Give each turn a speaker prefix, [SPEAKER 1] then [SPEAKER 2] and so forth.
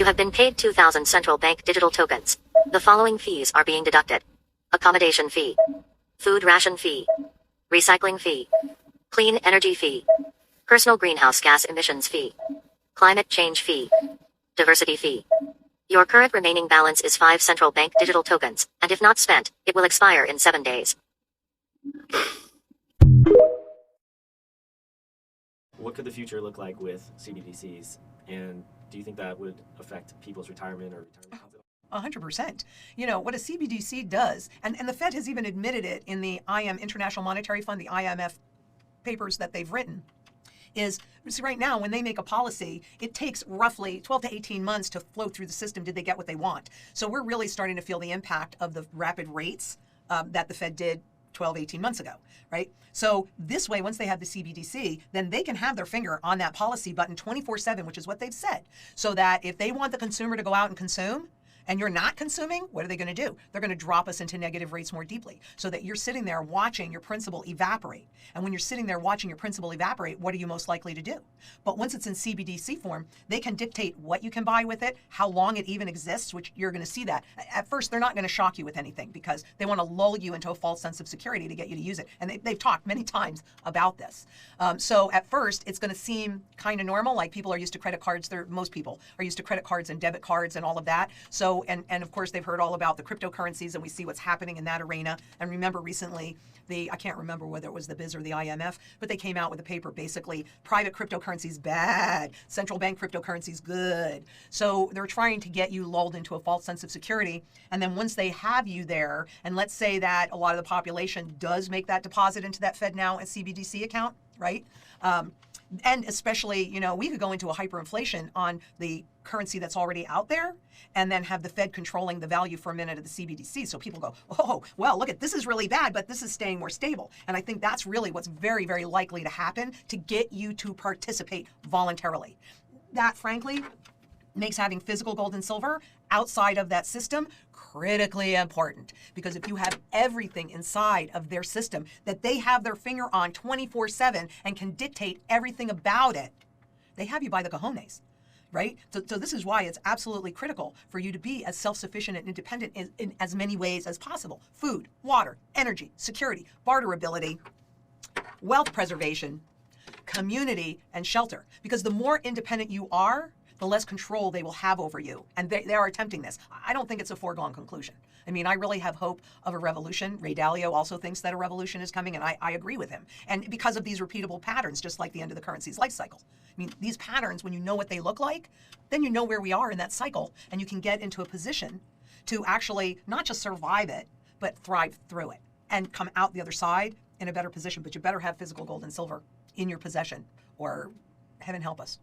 [SPEAKER 1] You have been paid 2,000 central bank digital tokens. The following fees are being deducted. Accommodation fee. Food ration fee. Recycling fee. Clean energy fee. Personal greenhouse gas emissions fee. Climate change fee. Diversity fee. Your current remaining balance is 5 central bank digital tokens, and if not spent, it will expire in 7 days.
[SPEAKER 2] What could the future look like with CBDCs, and do you think that would affect people's retirement or retirement funds at all?
[SPEAKER 3] 100%. You know, what a CBDC does, and the Fed has even admitted it in the International Monetary Fund, the IMF papers that they've written, is right now when they make a policy, it takes roughly 12 to 18 months to flow through the system. Did they get what they want? So we're really starting to feel the impact of the rapid rates that the Fed did 12, 18 months ago, right? So this way, once they have the CBDC, then they can have their finger on that policy button 24/7, which is what they've said. So that if they want the consumer to go out and consume, and you're not consuming, what are they going to do? They're going to drop us into negative rates more deeply so that you're sitting there watching your principal evaporate. And when you're sitting there watching your principal evaporate, what are you most likely to do? But once it's in CBDC form, they can dictate what you can buy with it, how long it even exists, which you're going to see that. At first, they're not going to shock you with anything because they want to lull you into a false sense of security to get you to use it. And they've talked many times about this. So at first, it's going to seem kind of normal, like people are used to credit cards. Most people are used to credit cards and debit cards and all of that. So and of course, they've heard all about the cryptocurrencies, and we see what's happening in that arena. And remember recently, I can't remember whether it was the BIS or the IMF, but they came out with a paper, basically, private cryptocurrencies bad, central bank cryptocurrencies good. So they're trying to get you lulled into a false sense of security. And then once they have you there, and let's say that a lot of the population does make that deposit into that FedNow and CBDC account, right? And especially, you know, we could go into a hyperinflation on the currency that's already out there and then have the Fed controlling the value for a minute of the CBDC. So people go, oh, well, look at this is really bad, but this is staying more stable. And I think that's really what's very, very likely to happen to get you to participate voluntarily. That, frankly, makes having physical gold and silver outside of that system critically important, because if you have everything inside of their system that they have their finger on 24/7 and can dictate everything about it, they have you by the cojones, right? So this is why it's absolutely critical for you to be as self-sufficient and independent in as many ways as possible. Food, water, energy, security, barterability, wealth preservation, community, and shelter. Because the more independent you are, the less control they will have over you. And they are attempting this. I don't think it's a foregone conclusion. I mean, I really have hope of a revolution. Ray Dalio also thinks that a revolution is coming, and I agree with him. And because of these repeatable patterns, just like the end of the currency's life cycle. I mean, these patterns, when you know what they look like, then you know where we are in that cycle, and you can get into a position to actually not just survive it, but thrive through it and come out the other side in a better position. But you better have physical gold and silver in your possession, or heaven help us.